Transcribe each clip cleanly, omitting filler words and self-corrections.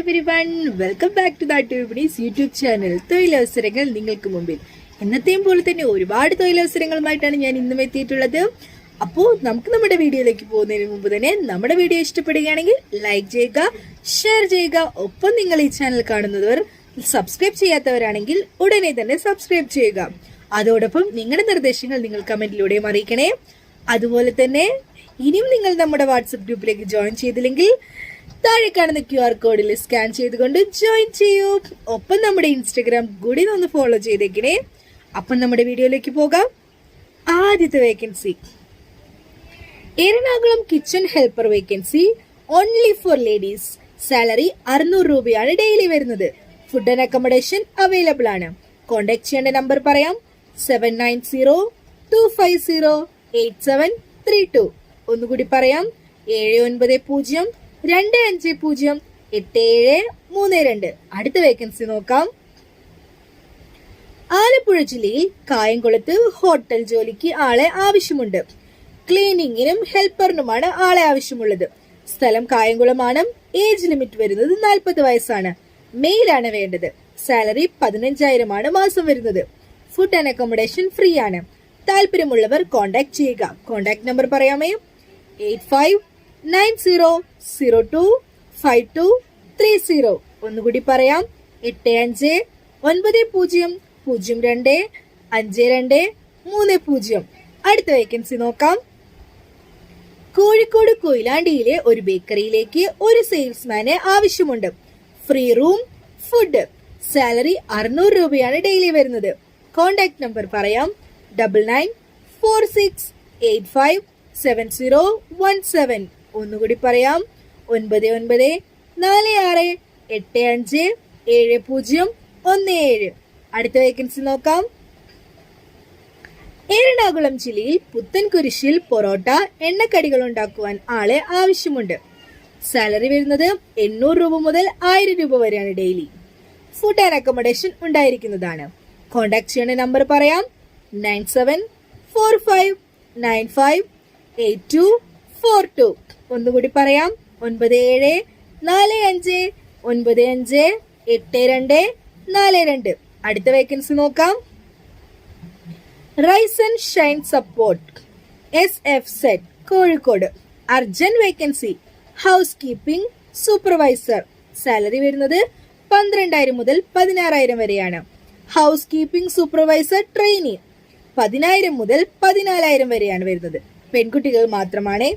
Everyone, welcome back to ദാറ്റുവിപണീസ് YouTube channel. തൊഴിലവസരങ്ങൾ നിങ്ങൾക്ക് മുമ്പിൽ. എന്നത്തെയും പോലെ തന്നെ ഒരുപാട് തൊഴിലവസരങ്ങളുമായിട്ടാണ് ഞാൻ ഇന്നും എത്തിയിട്ടുള്ളത്. അപ്പോൾ നമുക്ക് നമ്മുടെ വീഡിയോയിലേക്ക് പോകുന്നതിന് മുമ്പ് തന്നെ നമ്മുടെ വീഡിയോ ഇഷ്ടപ്പെടുകയാണെങ്കിൽ ലൈക്ക് ചെയ്യുക, ഷെയർ ചെയ്യുക. ഒപ്പം നിങ്ങൾ ഈ ചാനൽ കാണുന്നവർ സബ്സ്ക്രൈബ് ചെയ്യാത്തവരാണെങ്കിൽ ഉടനെ തന്നെ സബ്സ്ക്രൈബ് ചെയ്യുക. അതോടൊപ്പം നിങ്ങളുടെ നിർദ്ദേശങ്ങൾ നിങ്ങൾ കമന്റിലൂടെയും അറിയിക്കണേ. അതുപോലെ തന്നെ ഇനിയും നിങ്ങൾ നമ്മുടെ വാട്സപ്പ് ഗ്രൂപ്പിലേക്ക് ജോയിൻ ചെയ്തില്ലെങ്കിൽ താഴെ കാണുന്ന QR കോഡിൽ സ്കാൻ ചെയ്തുകൊണ്ട് ജോയിൻ ചെയ്യൂ. ഒപ്പം നമ്മുടെ ഇൻസ്റ്റഗ്രാം കൂടി ഒന്ന് ഫോളോ ചെയ്തേക്കണേ. അപ്പം നമ്മുടെ വീഡിയോയിലേക്ക് പോകാം. ആദ്യത്തെ vacancy Ernakulam kitchen helper vacancy, only for ladies. Salary 600 രൂപയാണ് ഡെയിലി വരുന്നത്. ഫുഡ് ആൻഡ് അക്കോമഡേഷൻ അവൈലബിൾ ആണ്. കോൺടാക്ട് ചെയ്യേണ്ട നമ്പർ പറയാം: 7902508732. ഒന്നുകൂടി പറയാം: 7902508732. അടുത്ത വേക്കൻസി നോക്കാം. ആലപ്പുഴ ജില്ലയിൽ കായംകുളത്ത് ഹോട്ടൽ ജോലിക്ക് ആളെ ആവശ്യമുണ്ട്. ക്ലീനിങ്ങിനും ഹെൽപ്പറിനുമാണ് ആളെ ആവശ്യമുള്ളത്. സ്ഥലം കായംകുളമാണ്. ഏജ് ലിമിറ്റ് വരുന്നത് 40 വയസ്സാണ്. മെയിലാണ് വേണ്ടത്. സാലറി 15,000 ആണ് മാസം വരുന്നത്. ഫുഡ് ആൻഡ് അക്കോമഡേഷൻ ഫ്രീ ആണ്. താല്പര്യമുള്ളവർ കോൺടാക്ട് ചെയ്യുക. കോൺടാക്ട് നമ്പർ പറയാമേ: 8590025230. ഒന്നുകൂടി പറയാം: 8590025230. അടുത്ത വേക്കൻസി നോക്കാം. കോഴിക്കോട് കൊയിലാണ്ടിയിലെ ഒരു ബേക്കറിയിലേക്ക് ഒരു സെയിൽസ്മാനെ ആവശ്യമുണ്ട്. Free room, food. സാലറി 600 രൂപയാണ് ഡെയിലി വരുന്നത്. കോൺടാക്ട് നമ്പർ പറയാം: 9946857017. ഒന്നുകൂടി പറയാം: 9946857017. അടുത്ത വേക്കൻസി നോക്കാം. എറണാകുളം ജില്ലയിൽ പുത്തൻകുരിശിൽ പൊറോട്ട, എണ്ണക്കടികൾ ഉണ്ടാക്കുവാൻ ആളെ ആവശ്യമുണ്ട്. സാലറി വരുന്നത് 800 രൂപ മുതൽ 1000 രൂപ വരെയാണ് ഡെയിലി. ഫുഡ് ആൻഡ് അക്കോമഡേഷൻ ഉണ്ടായിരിക്കുന്നതാണ്. കോൺടാക്ട് ചെയ്യേണ്ട നമ്പർ പറയാം: 9745958242. ഒന്നുകൂടി പറയാം: 9745958242. അടുത്ത വേക്കൻസി നോക്കാം. Rise and shine support SFZ Kozhikode. Urgent vacancy. Housekeeping supervisor. Salary വരുന്നത് 12,000 മുതൽ 16,000 വരെയാണ്. ഹൗസ് കീപ്പിംഗ് സൂപ്പർവൈസർ ട്രെയിനി 10,000 മുതൽ 14,000 വരെയാണ് വരുന്നത്. പെൺകുട്ടികൾ മാത്രമാണ്.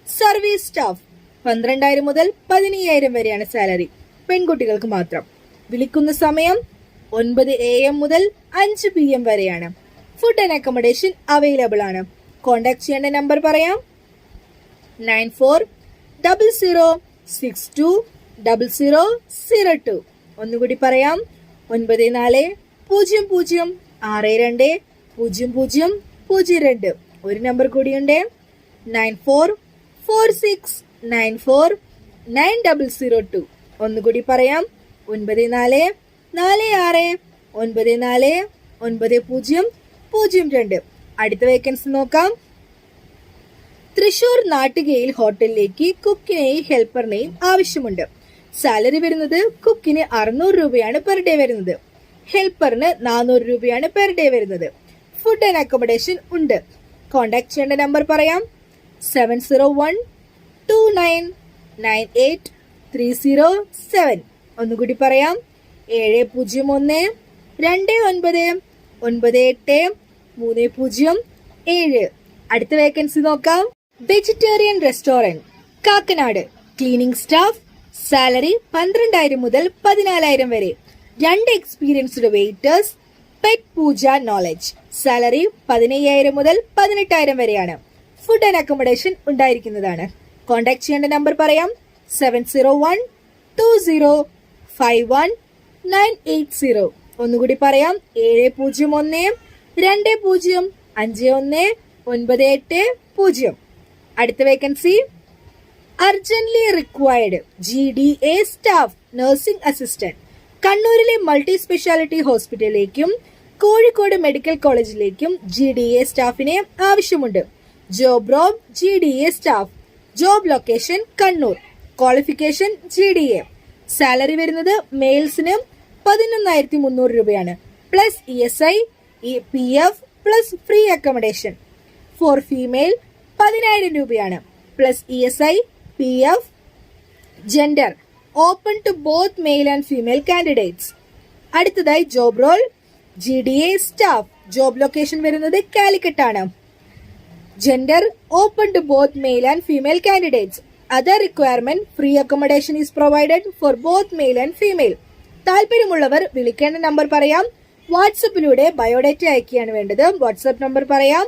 സർവീസ് സ്റ്റാഫ് 12,000 മുതൽ 15,000 വരെയാണ് സാലറി. പെൺകുട്ടികൾക്ക് മാത്രം. വിളിക്കുന്ന സമയം 9 AM മുതൽ 5 PM വരെയാണ്. ഫുഡ് ആൻഡ് അക്കോമഡേഷൻ അവൈലബിൾ ആണ്. കോൺടാക്ട് ചെയ്യേണ്ട നമ്പർ പറയാം: 9400620002. ഒന്നുകൂടി പറയാം: 9400620002. ഒരു നമ്പർ കൂടിയുണ്ട്: 9446949002. ഒന്നുകൂടി പറയാം: 9446949002. അടുത്ത വേക്കൻസി നോക്കാം. തൃശൂർ നാട്ടുകയിൽ ഹോട്ടലിലേക്ക് കുക്കിനെയും ഹെൽപ്പറിനെയും ആവശ്യമുണ്ട്. സാലറി വരുന്നത് കുക്കിന് 600 രൂപയാണ് പെർ ഡേ വരുന്നത്. ഹെൽപ്പറിന് 400 രൂപയാണ് പെർ ഡേ വരുന്നത്. ഫുഡ് ആൻഡ് അക്കോമഡേഷൻ ഉണ്ട്. കോൺടാക്ട് ചെയ്യേണ്ട നമ്പർ പറയാം: 7012998307. ഒന്നുകൂടി പറയാം: 701299983007. അടുത്ത വേക്കൻസി നോക്കാം. Vegetarian restaurant Kakkanad. Cleaning staff. Salary 12,000 മുതൽ 14,000 വരെ. 2 എക്സ്പീരിയൻസ്ഡ് വെയിറ്റേഴ്സ്. പെറ്റ് പൂജ നോളജ്. സാലറി 15,000 മുതൽ 18,000 വരെയാണ്. ഫുഡ് ആൻഡ് അക്കോമഡേഷൻ ഉണ്ടായിരിക്കുന്നതാണ്. കോൺടാക്ട് ചെയ്യേണ്ട നമ്പർ പറയാം: 7012051980. ഒന്നുകൂടി പറയാം: 7012051980. അടുത്ത vacancy. Urgently required GDA staff nursing assistant. കണ്ണൂരിലെ multi speciality ഹോസ്പിറ്റലിലേക്കും Kozhikode medical കോളേജിലേക്കും GDA സ്റ്റാഫിനെ ആവശ്യമുണ്ട്. Job role GDA staff. Job location Kannur. Qualification GDA. Salary വരുന്നത് മെയിൽസിന് 11,300 രൂപയാണ്. Plus ESI, PF plus free accommodation. For female 10,000 രൂപയാണ്. Plus ESI, PF, gender open to both male and female candidates. അടുത്തതായി job role GDA staff. Job location വരുന്നത് കാലിക്കറ്റ് ആണ്. Gender open to both male and female candidates. Other requirement free accommodation is provided for both male and female. താല്പര്യമുള്ളവർ വിളിക്കേണ്ട number പറയാം. വാട്സപ്പിലൂടെ biodata അയക്കുകയാണ് വേണ്ടത്. WhatsApp number പറയാം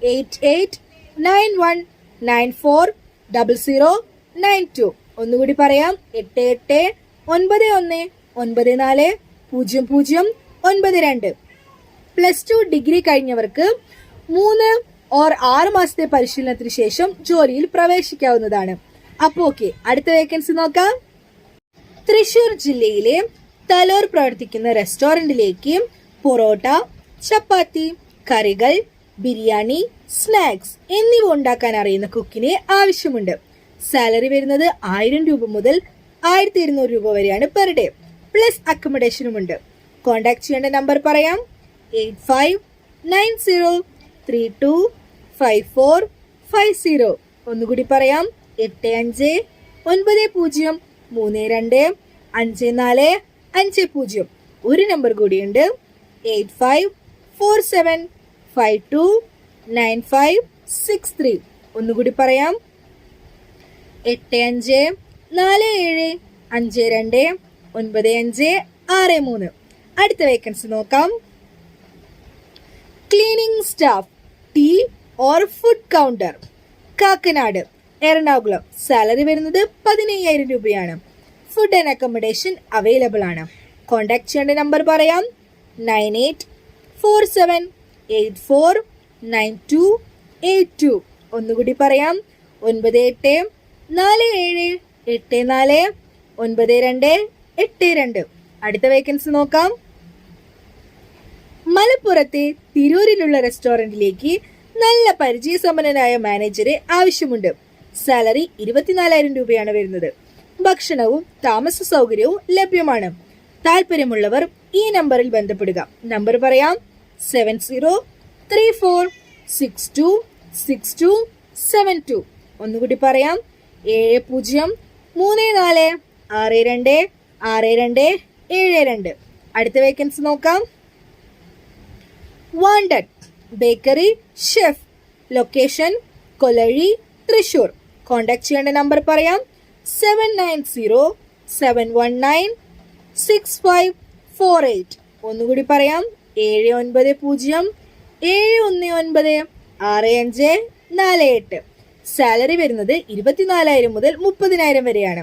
8891940092. ഒന്നുകൂടി പറയാം 8891940092. +2 ഡിഗ്രി കഴിഞ്ഞവർക്ക് 3 or 6 മാസത്തെ പരിശീലനത്തിന് ശേഷം ജോലിയിൽ പ്രവേശിക്കാവുന്നതാണ്. അപ്പോ ഓക്കെ, അടുത്ത വേക്കൻസി നോക്കാം. തൃശൂർ ജില്ലയിലെ തലോർ പ്രവർത്തിക്കുന്ന റെസ്റ്റോറന്റിലേക്ക് പൊറോട്ട, ചപ്പാത്തി, കറികൾ, ബിരിയാണി, സ്നാക്സ് എന്നിവ ഉണ്ടാക്കാൻ അറിയുന്ന കുക്കിനെ ആവശ്യമുണ്ട്. സാലറി വരുന്നത് 1000 രൂപ മുതൽ 1200 രൂപ വരെയാണ് പെർ ഡേ. പ്ലസ് അക്കോമഡേഷനുമുണ്ട്. കോൺടാക്ട് ചെയ്യേണ്ട നമ്പർ പറയാം 8590325450. ഒന്നുകൂടി പറയാം 8590325450. ഒരു നമ്പർ കൂടിയുണ്ട് 8547529563. ഒന്നുകൂടി പറയാം 8547529563. അടുത്ത വേക്കൻസി നോക്കാം. Cleaning staff, tea or food counter, Kakkanad, Ernakulam. Salary വരുന്നത് 15,000 രൂപയാണ്. ഫുഡ് ആൻഡ് അക്കോമഡേഷൻ അവൈലബിൾ ആണ്. കോൺടാക്ട് ചെയ്യേണ്ട നമ്പർ പറയാം 9847849282. ഒന്നുകൂടി പറയാം 9847849282. അടുത്ത വേക്കൻസി നോക്കാം. മലപ്പുറത്തെ തിരൂരിലുള്ള റെസ്റ്റോറന്റിലേക്ക് നല്ല പരിചയസമ്പന്നനായ മാനേജറെ ആവശ്യമുണ്ട്. സാലറി 24,000 രൂപയാണ് വരുന്നത്. ഭക്ഷണവും താമസ സൗകര്യവും ലഭ്യമാണ്. താല്പര്യമുള്ളവർ ഈ നമ്പറിൽ ബന്ധപ്പെടുക. നമ്പർ പറയാം 7034626272. ഒന്നുകൂടി പറയാം 7034626272. അടുത്ത വേക്കൻസി നോക്കാം. Wanted bakery chef, location Kolazhy, Thrissur. Contact ചെയ്യേണ്ട നമ്പർ പറയാം 7907196548. ഒന്നുകൂടി പറയാം 707071966548. സാലറി വരുന്നത് 24,000 മുതൽ 30,000 വരെയാണ്.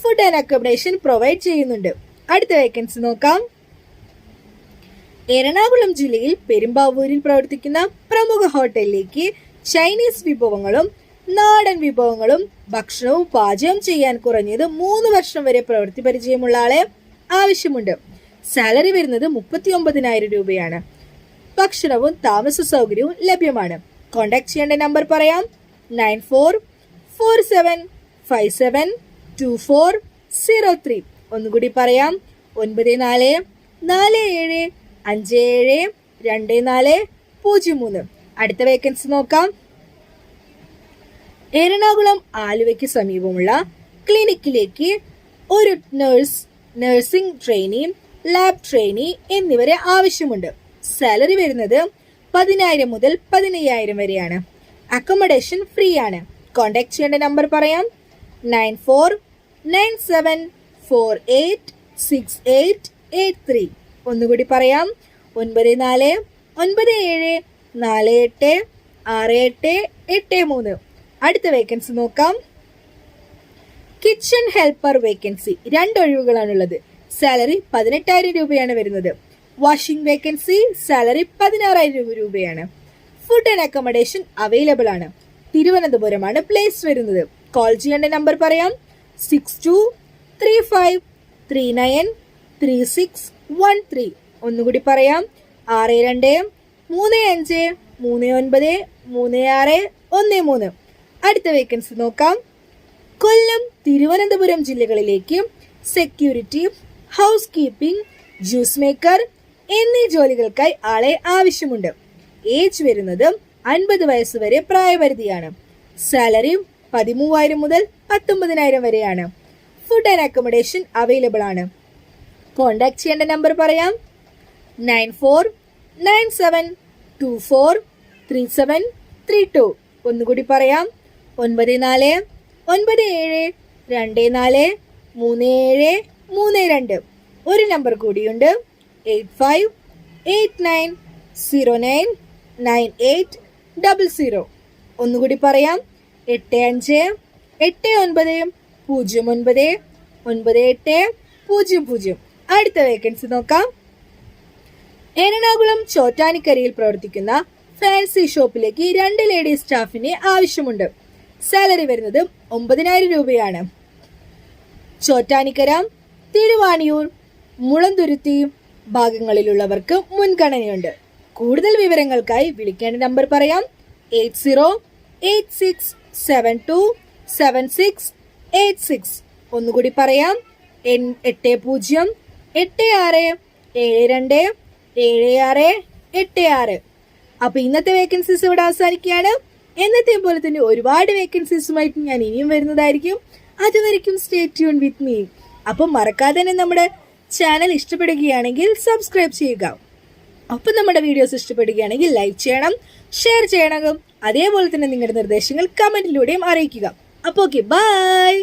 ഫുഡ് ആൻഡ് അക്കോമഡേഷൻ പ്രൊവൈഡ് ചെയ്യുന്നുണ്ട്. അടുത്ത വേക്കൻസി നോക്കാം. എറണാകുളം ജില്ലയിൽ പെരുമ്പാവൂരിൽ പ്രവർത്തിക്കുന്ന പ്രമുഖ ഹോട്ടലിലേക്ക് ചൈനീസ് വിഭവങ്ങളും നാടൻ വിഭവങ്ങളും ഭക്ഷണവും പാചകം ചെയ്യാൻ കുറഞ്ഞത് 3 വർഷം വരെ പ്രവൃത്തി പരിചയമുള്ള ആളെ ആവശ്യമുണ്ട്. സാലറി വരുന്നത് 39,000 രൂപയാണ്. ഭക്ഷണവും താമസ സൗകര്യവും ലഭ്യമാണ്. കോൺടാക്ട് ചെയ്യേണ്ട നമ്പർ പറയാം 9447572403. ഒന്നുകൂടി പറയാം 9447572403. അടുത്ത വേക്കൻസി നോക്കാം. എറണാകുളം ആലുവയ്ക്ക് സമീപമുള്ള ക്ലിനിക്കിലേക്ക് ഒരു നഴ്സിംഗ് ട്രെയിനി, ലാബ് ട്രെയിനി എന്നിവരെ ആവശ്യമുണ്ട്. സാലറി വരുന്നത് 10,000 മുതൽ 15,000 വരെയാണ്. അക്കോമഡേഷൻ ഫ്രീ ആണ്. കോൺടാക്ട് ചെയ്യേണ്ട നമ്പർ പറയാം 9497486883. ഒന്നുകൂടി പറയാം 9497486883. അടുത്ത വേക്കൻസി നോക്കാം. Kitchen helper vacancy 2 ഒഴിവുകളാണുള്ളത്. സാലറി 18,000 രൂപയാണ് വരുന്നത്. വാഷിംഗ് വേക്കൻസി സാലറി 16,000 രൂപയാണ്. ഫുഡ് ആൻഡ് അക്കോമഡേഷൻ അവൈലബിൾ ആണ്. തിരുവനന്തപുരമാണ് പ്ലേസ് വരുന്നത്. കോൾ ചെയ്യേണ്ട നമ്പർ പറയാം 6235393613. ഒന്നുകൂടി പറയാം 6235393613. അടുത്ത വേക്കൻസി നോക്കാം. കൊല്ലം, തിരുവനന്തപുരം ജില്ലകളിലേക്ക് security, house keeping, juice maker എന്നീ ജോലികൾക്കായി ആളെ ആവശ്യമുണ്ട്. ഏജ് വരുന്നത് 50 വയസ്സ് വരെ പ്രായപരിധിയാണ്. സാലറി 13,000 മുതൽ 19,000 വരെയാണ്. ഫുഡ് ആൻഡ് അക്കോമഡേഷൻ അവൈലബിൾ ആണ്. കോണ്ടാക്ട് ചെയ്യേണ്ട നമ്പർ പറയാം: 9497243732. ഒന്നുകൂടി പറയാം: 9497243732. ഒരു നമ്പർ കൂടിയുണ്ട്: 8589099800. ഒന്നുകൂടി പറയാം: 8589099800. അടുത്ത വേക്കൻസി നോക്കാം. എറണാകുളം ചോറ്റാനിക്കരയിൽ പ്രവർത്തിക്കുന്ന ഫാൻസി ഷോപ്പിലേക്ക് 2 ലേഡീസ് സ്റ്റാഫിനെ ആവശ്യമുണ്ട്. സാലറി വരുന്നത് 9,000 രൂപയാണ്. ചോറ്റാനിക്കര, തിരുവാണിയൂർ, മുളന്തുരുത്തി ഭാഗങ്ങളിലുള്ളവർക്ക് മുൻഗണനയുണ്ട്. കൂടുതൽ വിവരങ്ങൾക്കായി വിളിക്കേണ്ട നമ്പർ പറയാം: 8086727686. ഒന്നുകൂടി പറയാം: 8086727686. അപ്പൊ ഇന്നത്തെ വേക്കൻസീസ് ഇവിടെ അവസാനിക്കുകയാണ്. എന്നത്തെ പോലെ തന്നെ ഒരുപാട് വേക്കൻസീസുമായിട്ട് ഞാൻ ഇനിയും വരുന്നതായിരിക്കും. അതുവരെയ്ക്കും സ്റ്റേ ട്യൂൺ വിത്ത് മീ. അപ്പം മറക്കാതെ തന്നെ നമ്മുടെ ചാനൽ ഇഷ്ടപ്പെടുകയാണെങ്കിൽ സബ്സ്ക്രൈബ് ചെയ്യുക. അപ്പം നമ്മുടെ വീഡിയോസ് ഇഷ്ടപ്പെടുകയാണെങ്കിൽ ലൈക്ക് ചെയ്യണം, ഷെയർ ചെയ്യണം. അതേപോലെ തന്നെ നിങ്ങളുടെ നിർദ്ദേശങ്ങൾ കമന്റിലൂടെയും അറിയിക്കുക. അപ്പോൾ ഓക്കെ, ബൈ.